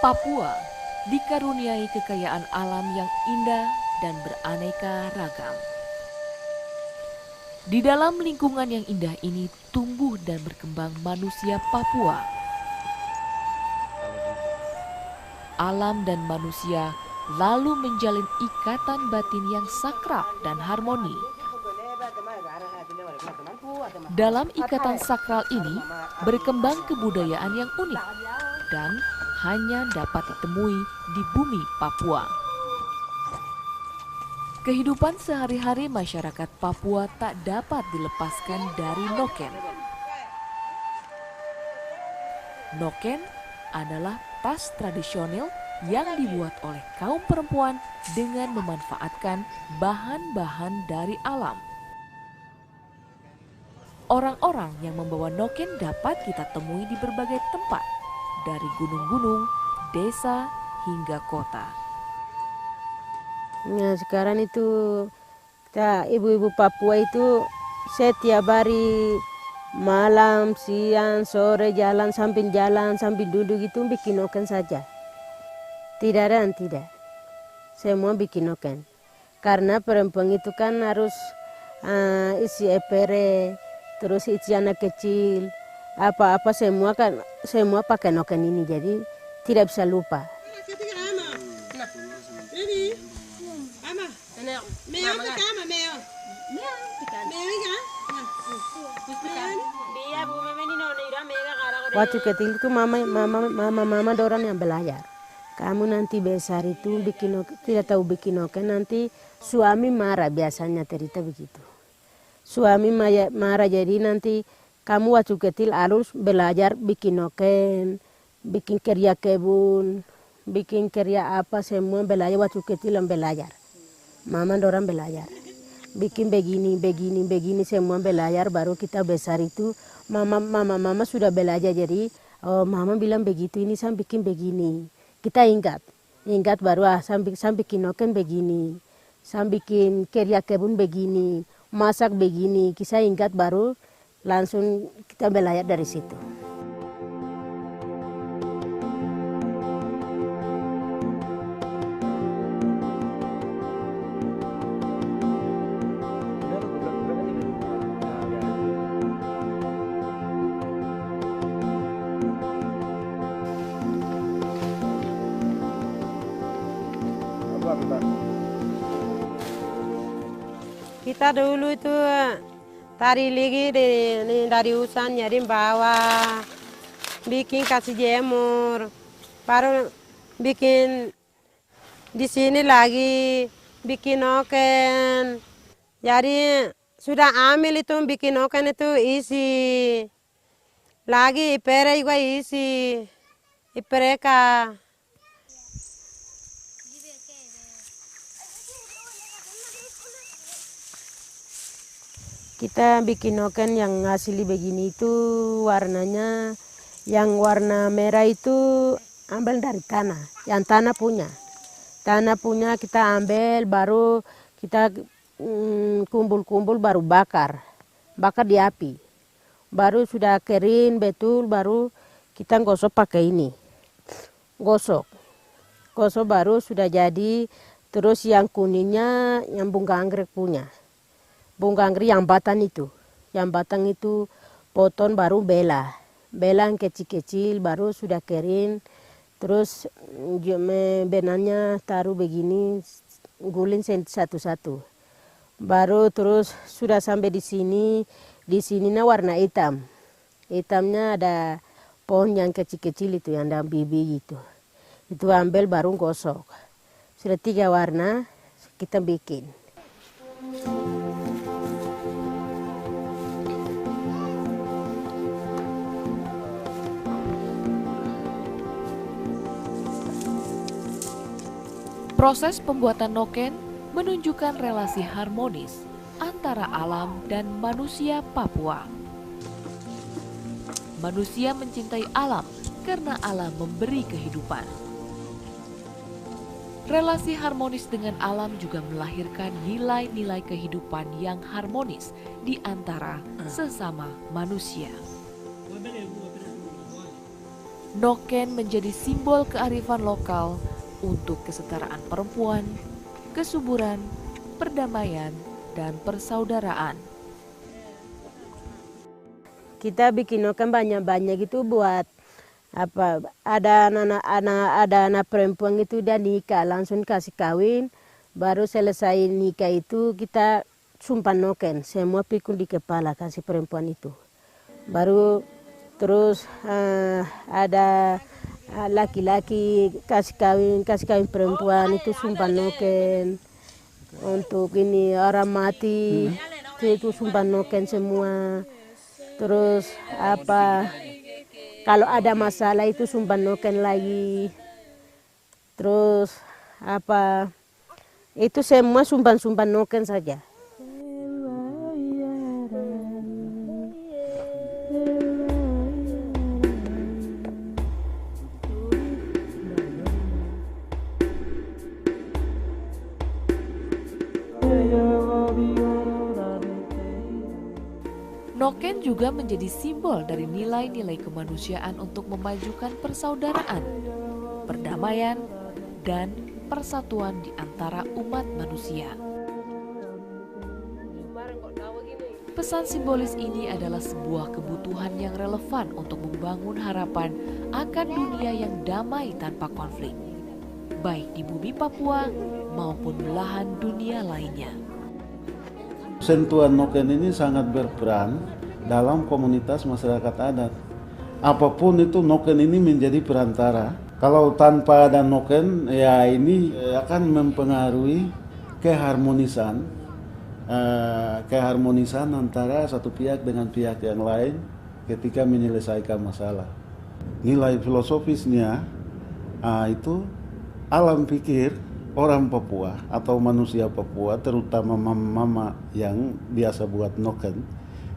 Papua dikaruniai kekayaan alam yang indah dan beraneka ragam. Di dalam lingkungan yang indah ini tumbuh dan berkembang manusia Papua. Alam dan manusia lalu menjalin ikatan batin yang sakral dan harmoni. Dalam ikatan sakral ini berkembang kebudayaan yang unik dan hanya dapat ditemui di bumi Papua. Kehidupan sehari-hari masyarakat Papua tak dapat dilepaskan dari noken. Noken adalah tas tradisional yang dibuat oleh kaum perempuan dengan memanfaatkan bahan-bahan dari alam. Orang-orang yang membawa noken dapat kita temui di berbagai tempat, dari gunung-gunung, desa, hingga kota. Nah, sekarang itu kita ibu-ibu Papua itu setiap hari malam, siang, sore jalan sambil duduk itu bikin noken saja. Tidak ada yang tidak. Semua bikin noken. Karena perempuan itu kan harus isi epere, terus isi anak kecil, apa-apa semua pakai noken ini, jadi tidak bisa lupa. Waktu kecil itu mama dorang yang belajar. Kamu nanti besar itu tidak tahu bikin noken, nanti suami marah, biasanya cerita begitu. Suami marah, jadi nanti kamu waktu kecil harus belajar bikin noken, bikin kerja kebun, bikin kerja apa, semua belajar waktu kecil yang belajar. Mama dorang belajar. Bikin begini semua belajar, baru kita besar itu mama sudah belajar, jadi mama bilang begitu, ini saya bikin begini. Kita ingat baru saya bikin noken begini, saya bikin kerja kebun begini, masak begini, kita ingat baru langsung kita belajar dari situ. Kita dulu itu tari lagi dari hutan, nyari bawah, bikin kasih jemur, baru bikin di sini lagi bikin noken. Jadi sudah ambil itu bikin noken itu isi, lagi ipere juga isi, ipereka. Kita bikin noken yang asli begini itu warnanya, yang warna merah itu ambil dari tanah, yang tanah punya. Tanah punya kita ambil, baru kita kumpul-kumpul, baru bakar di api. Baru sudah kering betul, baru kita gosok pakai ini. Gosok baru sudah jadi, terus yang kuningnya yang bunga anggrek punya. Bunga anggrek yang batang itu potong, baru bela yang kecil-kecil, baru sudah kering, terus benangnya taruh begini, guling satu-satu, baru terus sudah sampai di sini warna hitam, hitamnya ada pohon yang kecil-kecil itu yang ada bibit itu. Itu ambil baru gosok. Sudah 3 warna kita bikin. Proses pembuatan noken menunjukkan relasi harmonis antara alam dan manusia Papua. Manusia mencintai alam karena alam memberi kehidupan. Relasi harmonis dengan alam juga melahirkan nilai-nilai kehidupan yang harmonis di antara sesama manusia. Noken menjadi simbol kearifan lokal untuk kesetaraan perempuan, kesuburan, perdamaian, dan persaudaraan. Kita bikin noken banyak-banyak itu buat apa? Ada anak perempuan itu dia nikah langsung kasih kawin, baru selesai nikah itu kita sumpah noken, semua pikul di kepala kasih perempuan itu. Baru terus ada laki-laki kasih kawin perempuan itu sumpah noken. Untuk ini orang mati itu sumpah noken semua. Terus apa, kalau ada masalah itu sumpah noken lagi. Terus apa, itu semua sumpah noken saja. Noken juga menjadi simbol dari nilai-nilai kemanusiaan untuk memajukan persaudaraan, perdamaian, dan persatuan di antara umat manusia. Pesan simbolis ini adalah sebuah kebutuhan yang relevan untuk membangun harapan akan dunia yang damai tanpa konflik, baik di bumi Papua maupun belahan dunia lainnya. Sentuhan noken ini sangat berperan dalam komunitas masyarakat adat. Apapun itu noken ini menjadi perantara. Kalau tanpa ada noken, ya ini akan mempengaruhi keharmonisan antara satu pihak dengan pihak yang lain ketika menyelesaikan masalah. Nilai filosofisnya itu alam pikir orang Papua atau manusia Papua, terutama mama-mama yang biasa buat noken,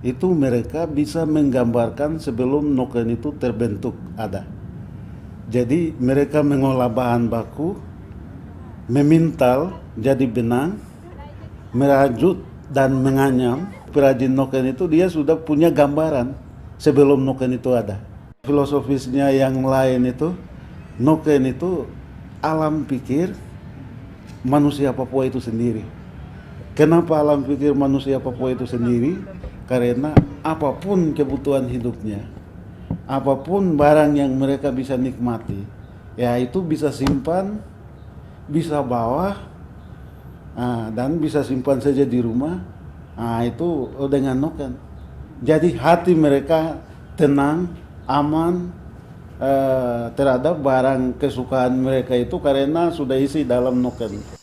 itu mereka bisa menggambarkan sebelum noken itu terbentuk ada. Jadi mereka mengolah bahan baku, memintal jadi benang, merajut dan menganyam. Perajin noken itu dia sudah punya gambaran sebelum noken itu ada. Filosofisnya yang lain itu, noken itu alam pikir manusia Papua itu sendiri. Kenapa alam pikir manusia Papua itu sendiri? Karena apapun kebutuhan hidupnya, apapun barang yang mereka bisa nikmati, ya itu bisa simpan, bisa bawa, dan bisa simpan saja di rumah. Itu dengan noken. Jadi hati mereka tenang, aman terhadap barang kesukaan mereka itu karena sudah isi dalam noken.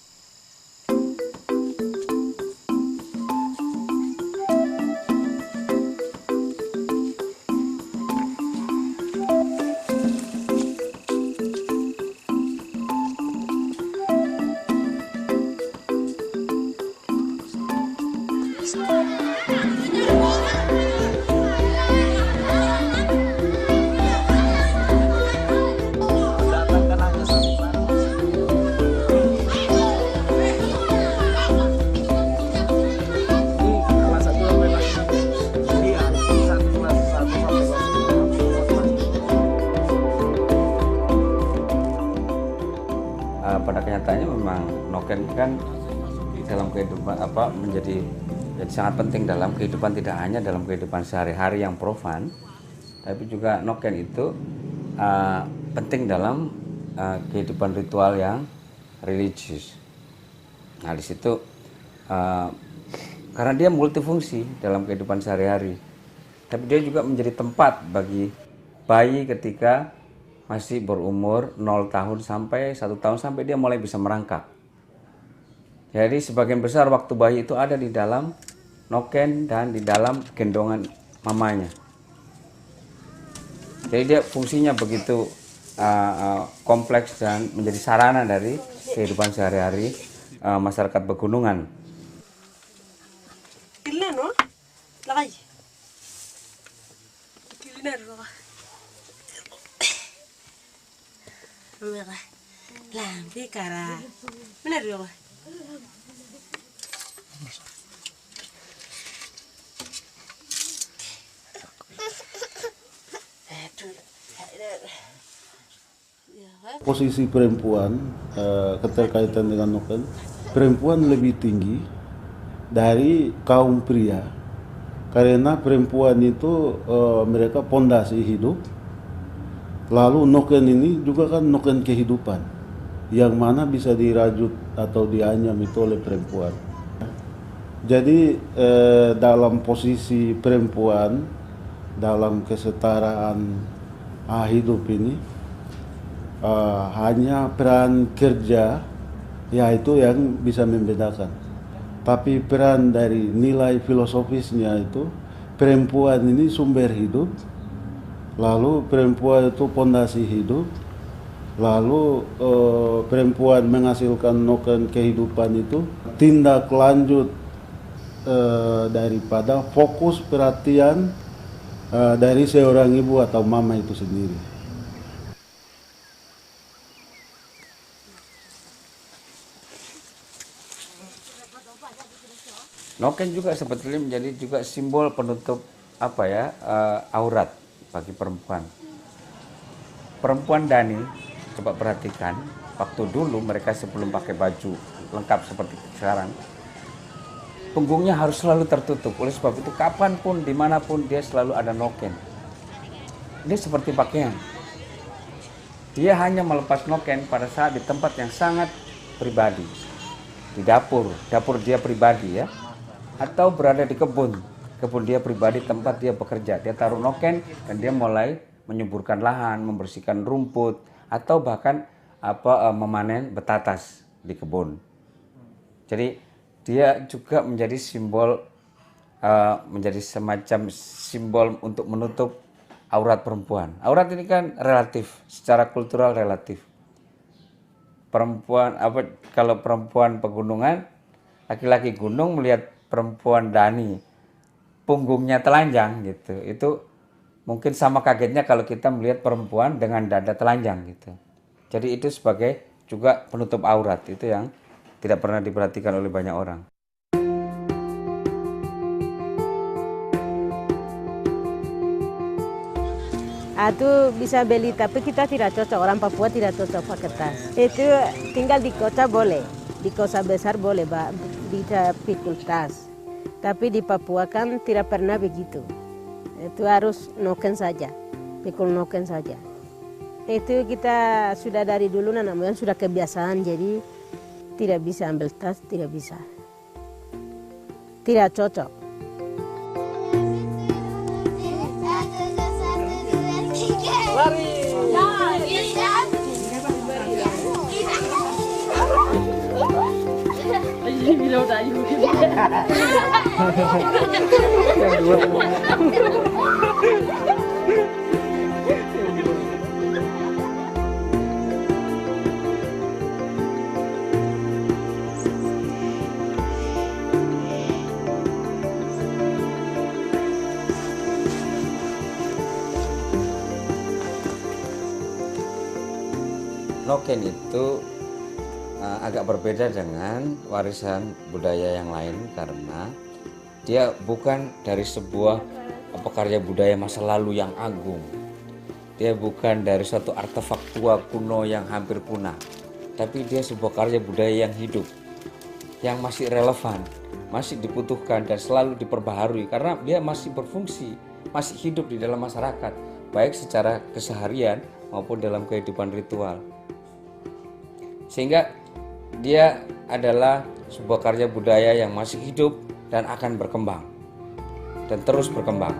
Pada kenyataannya memang noken kan di dalam kehidupan menjadi sangat penting dalam kehidupan, tidak hanya dalam kehidupan sehari-hari yang profan, tapi juga noken itu penting dalam kehidupan ritual yang religius. Nah di situ karena dia multifungsi dalam kehidupan sehari-hari, tapi dia juga menjadi tempat bagi bayi ketika masih berumur 0 tahun sampai 1 tahun sampai dia mulai bisa merangkak. Jadi sebagian besar waktu bayi itu ada di dalam noken dan di dalam gendongan mamanya. Jadi dia fungsinya begitu kompleks dan menjadi sarana dari kehidupan sehari-hari masyarakat pegunungan. Posisi perempuan keterkaitan dengan noken, perempuan lebih tinggi dari kaum pria karena perempuan itu mereka pondasi hidup, lalu noken ini juga kan noken kehidupan yang mana bisa dirajut atau dianyam itu oleh perempuan. Jadi dalam posisi perempuan dalam kesetaraan hidup ini hanya peran kerja yaitu yang bisa membedakan. Tapi peran dari nilai filosofisnya itu perempuan ini sumber hidup, lalu perempuan itu pondasi hidup, lalu perempuan menghasilkan noken kehidupan itu tindak lanjut daripada fokus perhatian dari seorang ibu atau mama itu sendiri. Noken juga sebetulnya menjadi juga simbol penutup aurat bagi perempuan. Perempuan Dani, coba perhatikan, waktu dulu mereka sebelum pakai baju lengkap seperti sekarang, punggungnya harus selalu tertutup. Oleh sebab itu kapanpun, dimanapun dia selalu ada noken. Ini seperti pakaian. Dia hanya melepas noken pada saat di tempat yang sangat pribadi, di dapur dia pribadi ya, atau berada di kebun dia pribadi tempat dia bekerja. Dia taruh noken dan dia mulai menyuburkan lahan, membersihkan rumput, atau bahkan memanen betatas di kebun. Jadi dia juga menjadi simbol, menjadi semacam simbol untuk menutup aurat perempuan. Aurat ini kan relatif, secara kultural relatif. Perempuan kalau perempuan pegunungan, laki-laki gunung melihat perempuan Dani punggungnya telanjang gitu, itu mungkin sama kagetnya kalau kita melihat perempuan dengan dada telanjang gitu. Jadi itu sebagai juga penutup aurat, itu yang tidak pernah diperhatikan oleh banyak orang. Itu bisa beli, tapi kita tidak cocok, orang Papua tidak cocok pakai tas. Itu tinggal di kota boleh, di kota besar boleh bisa pikul tas. Tapi di Papua kan tidak pernah begitu. Itu harus noken saja, pikul noken saja. Itu kita sudah dari dulu namanya sudah kebiasaan, jadi tidak bisa ambil tas, tidak bisa. Tidak cocok. Lari. Noken itu agak berbeda dengan warisan budaya yang lain karena dia bukan dari sebuah karya budaya masa lalu yang agung. Dia bukan dari suatu artefak tua kuno yang hampir punah, tapi dia sebuah karya budaya yang hidup, yang masih relevan, masih dibutuhkan dan selalu diperbaharui karena dia masih berfungsi, masih hidup di dalam masyarakat, baik secara keseharian maupun dalam kehidupan ritual. Sehingga dia adalah sebuah karya budaya yang masih hidup dan akan berkembang dan terus berkembang.